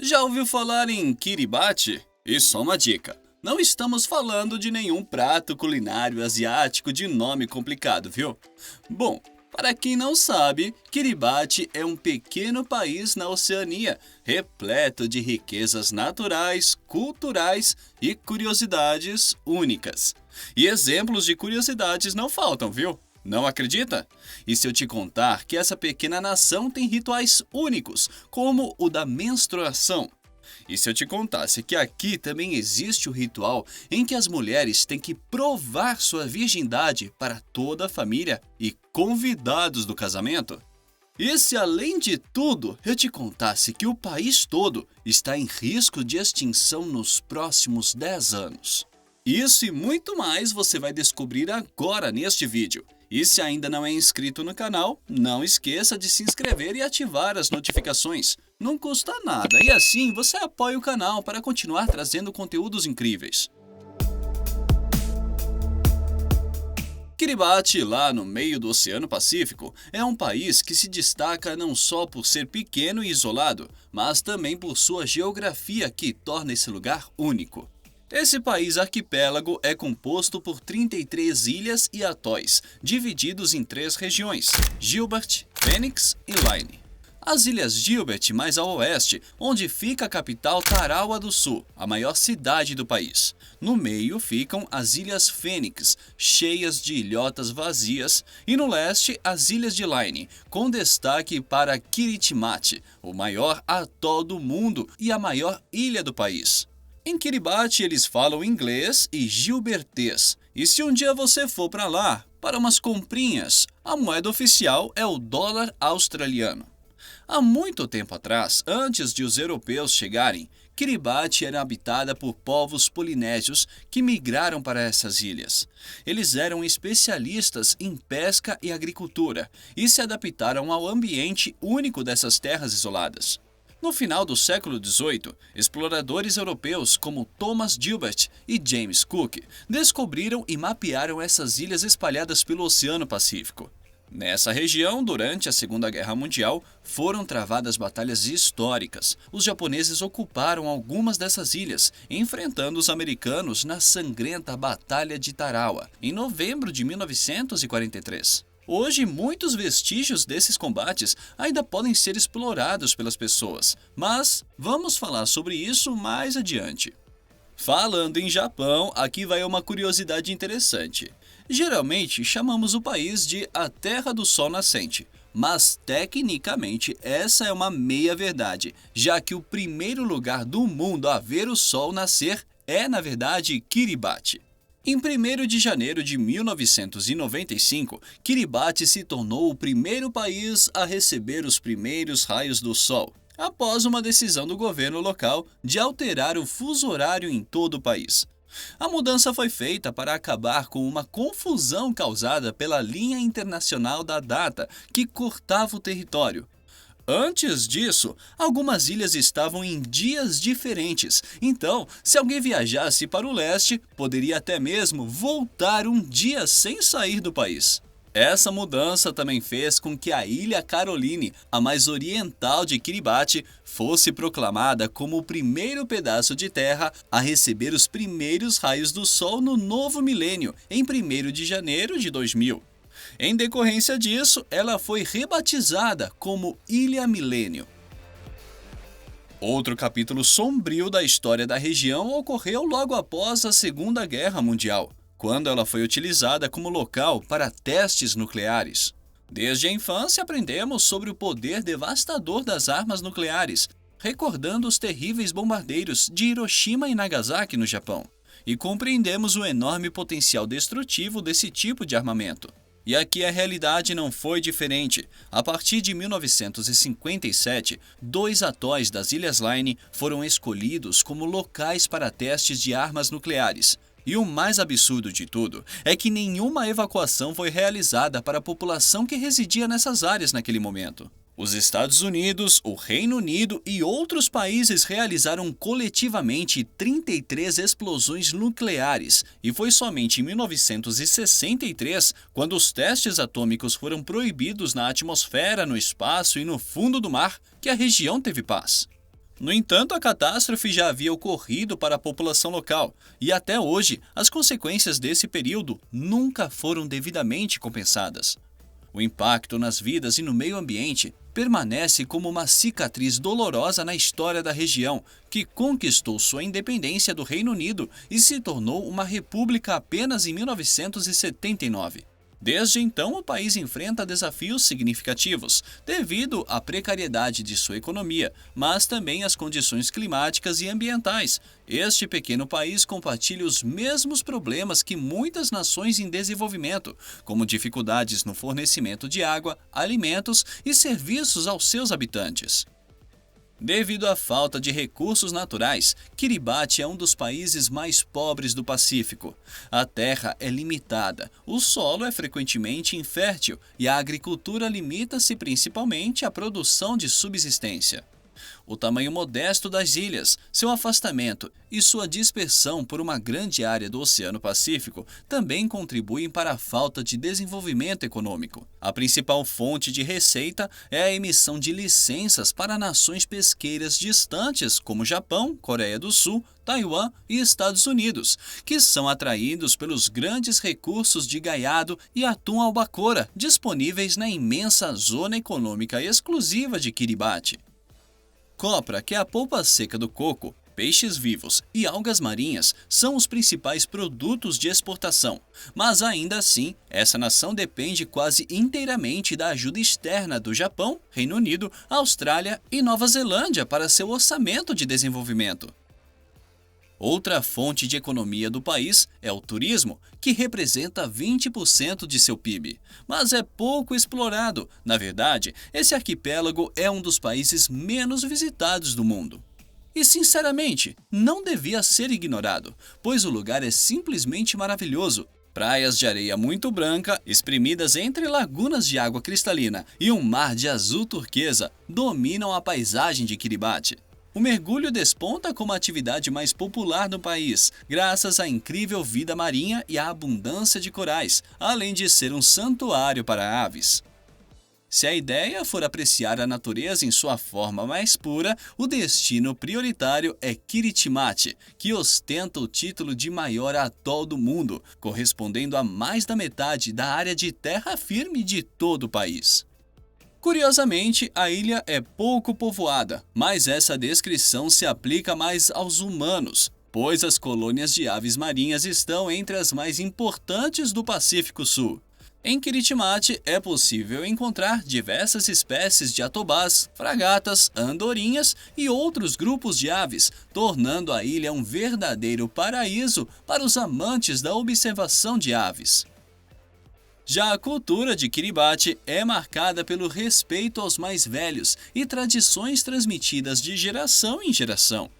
Já ouviu falar em Kiribati? E só uma dica: não estamos falando de nenhum prato culinário asiático de nome complicado, viu? Bom, para quem não sabe, Kiribati é um pequeno país na Oceania, repleto de riquezas naturais, culturais e curiosidades únicas. E exemplos de curiosidades não faltam, viu? Não acredita? E se eu te contar que essa pequena nação tem rituais únicos, como o da menstruação? E se eu te contasse que aqui também existe o ritual em que as mulheres têm que provar sua virgindade para toda a família e convidados do casamento? E se além de tudo eu te contasse que o país todo está em risco de extinção nos próximos 10 anos? Isso e muito mais você vai descobrir agora neste vídeo. E se ainda não é inscrito no canal, não esqueça de se inscrever e ativar as notificações. Não custa nada e assim você apoia o canal para continuar trazendo conteúdos incríveis. Kiribati, lá no meio do Oceano Pacífico, é um país que se destaca não só por ser pequeno e isolado, mas também por sua geografia que torna esse lugar único. Esse país arquipélago é composto por 33 ilhas e atóis, divididos em 3 regiões: Gilbert, Phoenix e Line. As ilhas Gilbert mais ao oeste, onde fica a capital Tarawa do Sul, a maior cidade do país. No meio ficam as ilhas Phoenix, cheias de ilhotas vazias, e no leste as ilhas de Line, com destaque para Kiritimati, o maior atol do mundo e a maior ilha do país. Em Kiribati eles falam inglês e gilbertês, e se um dia você for para lá, para umas comprinhas, a moeda oficial é o dólar australiano. Há muito tempo atrás, antes de os europeus chegarem, Kiribati era habitada por povos polinésios que migraram para essas ilhas. Eles eram especialistas em pesca e agricultura e se adaptaram ao ambiente único dessas terras isoladas. No final do século XVIII, exploradores europeus como Thomas Gilbert e James Cook descobriram e mapearam essas ilhas espalhadas pelo Oceano Pacífico. Nessa região, durante a Segunda Guerra Mundial, foram travadas batalhas históricas. Os japoneses ocuparam algumas dessas ilhas, enfrentando os americanos na sangrenta Batalha de Tarawa, em novembro de 1943. Hoje, muitos vestígios desses combates ainda podem ser explorados pelas pessoas, mas vamos falar sobre isso mais adiante. Falando em Japão, aqui vai uma curiosidade interessante. Geralmente chamamos o país de a Terra do Sol Nascente, mas tecnicamente essa é uma meia-verdade, já que o primeiro lugar do mundo a ver o Sol nascer é, na verdade, Kiribati. Em 1º de janeiro de 1995, Kiribati se tornou o primeiro país a receber os primeiros raios do sol, após uma decisão do governo local de alterar o fuso horário em todo o país. A mudança foi feita para acabar com uma confusão causada pela linha internacional da data, que cortava o território. Antes disso, algumas ilhas estavam em dias diferentes, então, se alguém viajasse para o leste, poderia até mesmo voltar um dia sem sair do país. Essa mudança também fez com que a Ilha Caroline, a mais oriental de Kiribati, fosse proclamada como o primeiro pedaço de terra a receber os primeiros raios do sol no novo milênio, em 1º de janeiro de 2000. Em decorrência disso, ela foi rebatizada como Ilha Milênio. Outro capítulo sombrio da história da região ocorreu logo após a Segunda Guerra Mundial, quando ela foi utilizada como local para testes nucleares. Desde a infância aprendemos sobre o poder devastador das armas nucleares, recordando os terríveis bombardeiros de Hiroshima e Nagasaki no Japão, e compreendemos o enorme potencial destrutivo desse tipo de armamento. E aqui a realidade não foi diferente. A partir de 1957, 2 atóis das Ilhas Line foram escolhidos como locais para testes de armas nucleares. E o mais absurdo de tudo é que nenhuma evacuação foi realizada para a população que residia nessas áreas naquele momento. Os Estados Unidos, o Reino Unido e outros países realizaram coletivamente 33 explosões nucleares, e foi somente em 1963, quando os testes atômicos foram proibidos na atmosfera, no espaço e no fundo do mar, que a região teve paz. No entanto, a catástrofe já havia ocorrido para a população local, e até hoje as consequências desse período nunca foram devidamente compensadas. O impacto nas vidas e no meio ambiente permanece como uma cicatriz dolorosa na história da região, que conquistou sua independência do Reino Unido e se tornou uma república apenas em 1979. Desde então, o país enfrenta desafios significativos, devido à precariedade de sua economia, mas também às condições climáticas e ambientais. Este pequeno país compartilha os mesmos problemas que muitas nações em desenvolvimento, como dificuldades no fornecimento de água, alimentos e serviços aos seus habitantes. Devido à falta de recursos naturais, Kiribati é um dos países mais pobres do Pacífico. A terra é limitada, o solo é frequentemente infértil e a agricultura limita-se principalmente à produção de subsistência. O tamanho modesto das ilhas, seu afastamento e sua dispersão por uma grande área do Oceano Pacífico também contribuem para a falta de desenvolvimento econômico. A principal fonte de receita é a emissão de licenças para nações pesqueiras distantes como Japão, Coreia do Sul, Taiwan e Estados Unidos, que são atraídos pelos grandes recursos de gaiado e atum albacora disponíveis na imensa zona econômica exclusiva de Kiribati. Copra, que é a polpa seca do coco, peixes vivos e algas marinhas são os principais produtos de exportação, mas ainda assim, essa nação depende quase inteiramente da ajuda externa do Japão, Reino Unido, Austrália e Nova Zelândia para seu orçamento de desenvolvimento. Outra fonte de economia do país é o turismo, que representa 20% de seu PIB, mas é pouco explorado. Na verdade, esse arquipélago é um dos países menos visitados do mundo. E, sinceramente, não devia ser ignorado, pois o lugar é simplesmente maravilhoso. Praias de areia muito branca, espremidas entre lagunas de água cristalina e um mar de azul turquesa, dominam a paisagem de Kiribati. O mergulho desponta como a atividade mais popular no país, graças à incrível vida marinha e à abundância de corais, além de ser um santuário para aves. Se a ideia for apreciar a natureza em sua forma mais pura, o destino prioritário é Kiritimati, que ostenta o título de maior atol do mundo, correspondendo a mais da metade da área de terra firme de todo o país. Curiosamente, a ilha é pouco povoada, mas essa descrição se aplica mais aos humanos, pois as colônias de aves marinhas estão entre as mais importantes do Pacífico Sul. Em Kiritimati é possível encontrar diversas espécies de atobás, fragatas, andorinhas e outros grupos de aves, tornando a ilha um verdadeiro paraíso para os amantes da observação de aves. Já a cultura de Kiribati é marcada pelo respeito aos mais velhos e tradições transmitidas de geração em geração.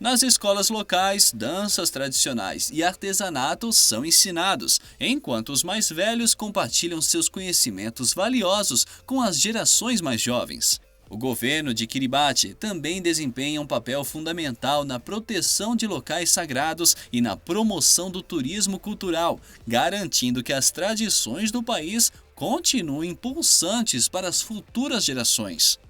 Nas escolas locais, danças tradicionais e artesanatos são ensinados, enquanto os mais velhos compartilham seus conhecimentos valiosos com as gerações mais jovens. O governo de Kiribati também desempenha um papel fundamental na proteção de locais sagrados e na promoção do turismo cultural, garantindo que as tradições do país continuem pulsantes para as futuras gerações.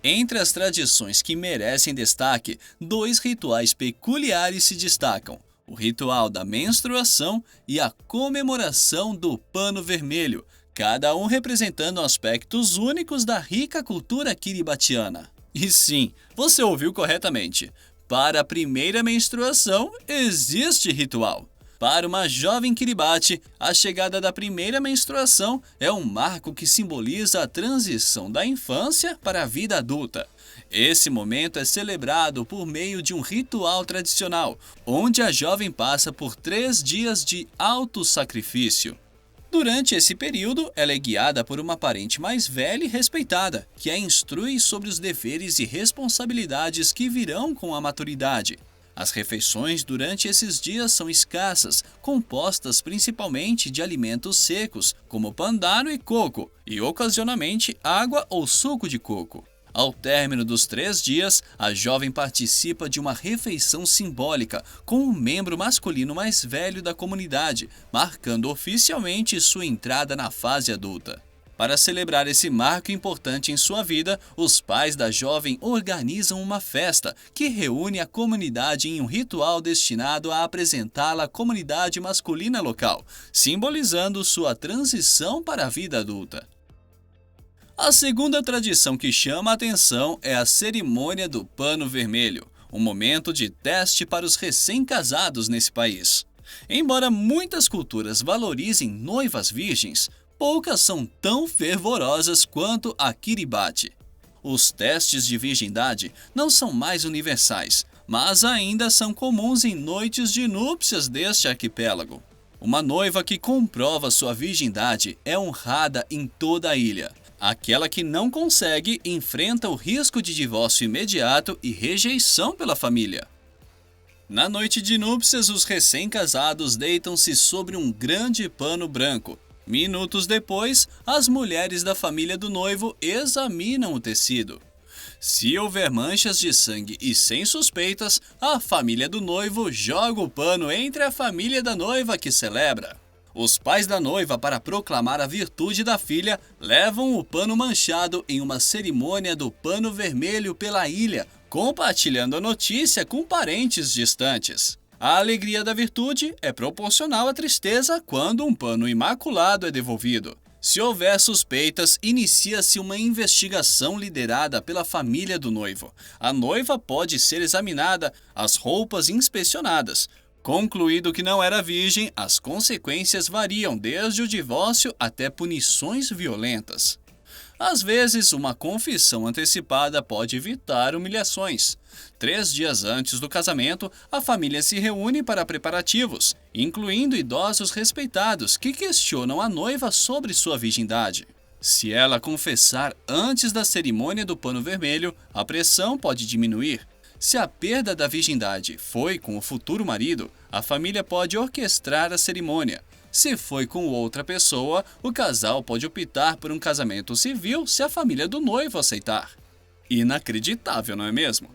Entre as tradições que merecem destaque, 2 rituais peculiares se destacam: o ritual da menstruação e a comemoração do Pano Vermelho, cada um representando aspectos únicos da rica cultura kiribatiana. E sim, você ouviu corretamente. Para a primeira menstruação, existe ritual. Para uma jovem Kiribati, a chegada da primeira menstruação é um marco que simboliza a transição da infância para a vida adulta. Esse momento é celebrado por meio de um ritual tradicional, onde a jovem passa por 3 dias de autossacrifício. Durante esse período, ela é guiada por uma parente mais velha e respeitada, que a instrui sobre os deveres e responsabilidades que virão com a maturidade. As refeições durante esses dias são escassas, compostas principalmente de alimentos secos, como pandaro e coco, e ocasionalmente água ou suco de coco. Ao término dos 3 dias, a jovem participa de uma refeição simbólica com um membro masculino mais velho da comunidade, marcando oficialmente sua entrada na fase adulta. Para celebrar esse marco importante em sua vida, os pais da jovem organizam uma festa que reúne a comunidade em um ritual destinado a apresentá-la à comunidade masculina local, simbolizando sua transição para a vida adulta. A segunda tradição que chama a atenção é a cerimônia do pano vermelho, um momento de teste para os recém-casados nesse país. Embora muitas culturas valorizem noivas virgens, poucas são tão fervorosas quanto a Kiribati. Os testes de virgindade não são mais universais, mas ainda são comuns em noites de núpcias deste arquipélago. Uma noiva que comprova sua virgindade é honrada em toda a ilha. Aquela que não consegue enfrenta o risco de divórcio imediato e rejeição pela família. Na noite de núpcias, os recém-casados deitam-se sobre um grande pano branco. Minutos depois, as mulheres da família do noivo examinam o tecido. Se houver manchas de sangue e sem suspeitas, a família do noivo joga o pano entre a família da noiva que celebra. Os pais da noiva, para proclamar a virtude da filha, levam o pano manchado em uma cerimônia do pano vermelho pela ilha, compartilhando a notícia com parentes distantes. A alegria da virtude é proporcional à tristeza quando um pano imaculado é devolvido. Se houver suspeitas, inicia-se uma investigação liderada pela família do noivo. A noiva pode ser examinada, as roupas inspecionadas. Concluído que não era virgem, as consequências variam desde o divórcio até punições violentas. Às vezes, uma confissão antecipada pode evitar humilhações. 3 dias antes do casamento, a família se reúne para preparativos, incluindo idosos respeitados que questionam a noiva sobre sua virgindade. Se ela confessar antes da cerimônia do pano vermelho, a pressão pode diminuir. Se a perda da virgindade foi com o futuro marido, a família pode orquestrar a cerimônia. Se foi com outra pessoa, o casal pode optar por um casamento civil se a família do noivo aceitar. Inacreditável, não é mesmo?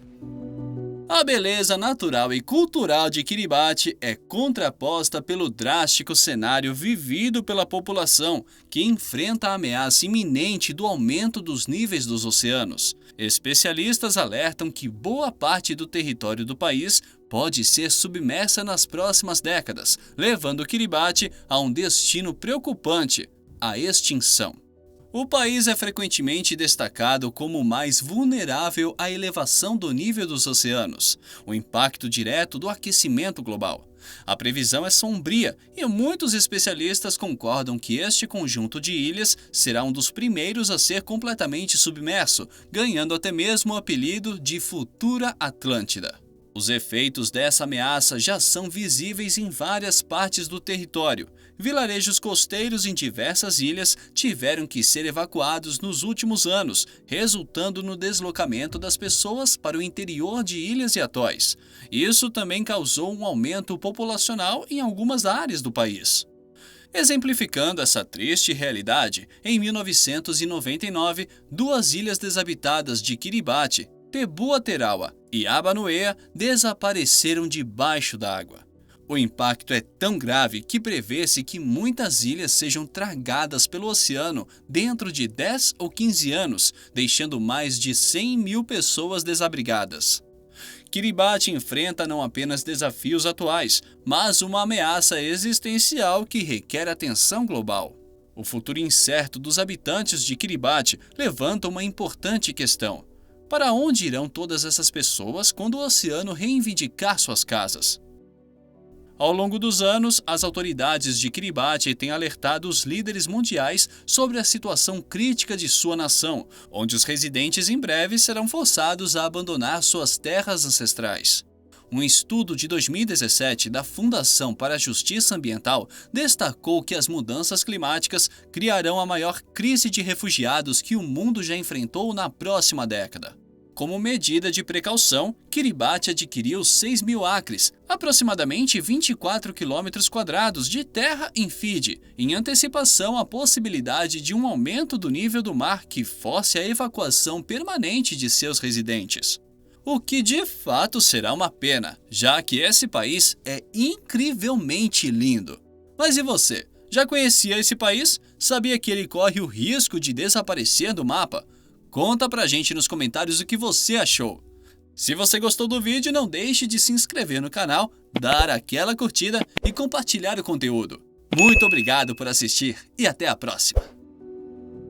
A beleza natural e cultural de Kiribati é contraposta pelo drástico cenário vivido pela população, que enfrenta a ameaça iminente do aumento dos níveis dos oceanos. Especialistas alertam que boa parte do território do país pode ser submersa nas próximas décadas, levando Kiribati a um destino preocupante: a extinção. O país é frequentemente destacado como o mais vulnerável à elevação do nível dos oceanos, o impacto direto do aquecimento global. A previsão é sombria e muitos especialistas concordam que este conjunto de ilhas será um dos primeiros a ser completamente submerso, ganhando até mesmo o apelido de Futura Atlântida. Os efeitos dessa ameaça já são visíveis em várias partes do território. Vilarejos costeiros em diversas ilhas tiveram que ser evacuados nos últimos anos, resultando no deslocamento das pessoas para o interior de ilhas e atóis. Isso também causou um aumento populacional em algumas áreas do país. Exemplificando essa triste realidade, em 1999, 2 ilhas desabitadas de Kiribati, Tebuateraua e Abanuea, desapareceram debaixo d'água. O impacto é tão grave que prevê-se que muitas ilhas sejam tragadas pelo oceano dentro de 10 ou 15 anos, deixando mais de 100 mil pessoas desabrigadas. Kiribati enfrenta não apenas desafios atuais, mas uma ameaça existencial que requer atenção global. O futuro incerto dos habitantes de Kiribati levanta uma importante questão: para onde irão todas essas pessoas quando o oceano reivindicar suas casas? Ao longo dos anos, as autoridades de Kiribati têm alertado os líderes mundiais sobre a situação crítica de sua nação, onde os residentes em breve serão forçados a abandonar suas terras ancestrais. Um estudo de 2017 da Fundação para a Justiça Ambiental destacou que as mudanças climáticas criarão a maior crise de refugiados que o mundo já enfrentou na próxima década. Como medida de precaução, Kiribati adquiriu 6 mil acres, aproximadamente 24 km² de terra em Fiji, em antecipação à possibilidade de um aumento do nível do mar que force a evacuação permanente de seus residentes. O que de fato será uma pena, já que esse país é incrivelmente lindo. Mas e você? Já conhecia esse país? Sabia que ele corre o risco de desaparecer do mapa? Conta pra gente nos comentários o que você achou. Se você gostou do vídeo, não deixe de se inscrever no canal, dar aquela curtida e compartilhar o conteúdo. Muito obrigado por assistir e até a próxima!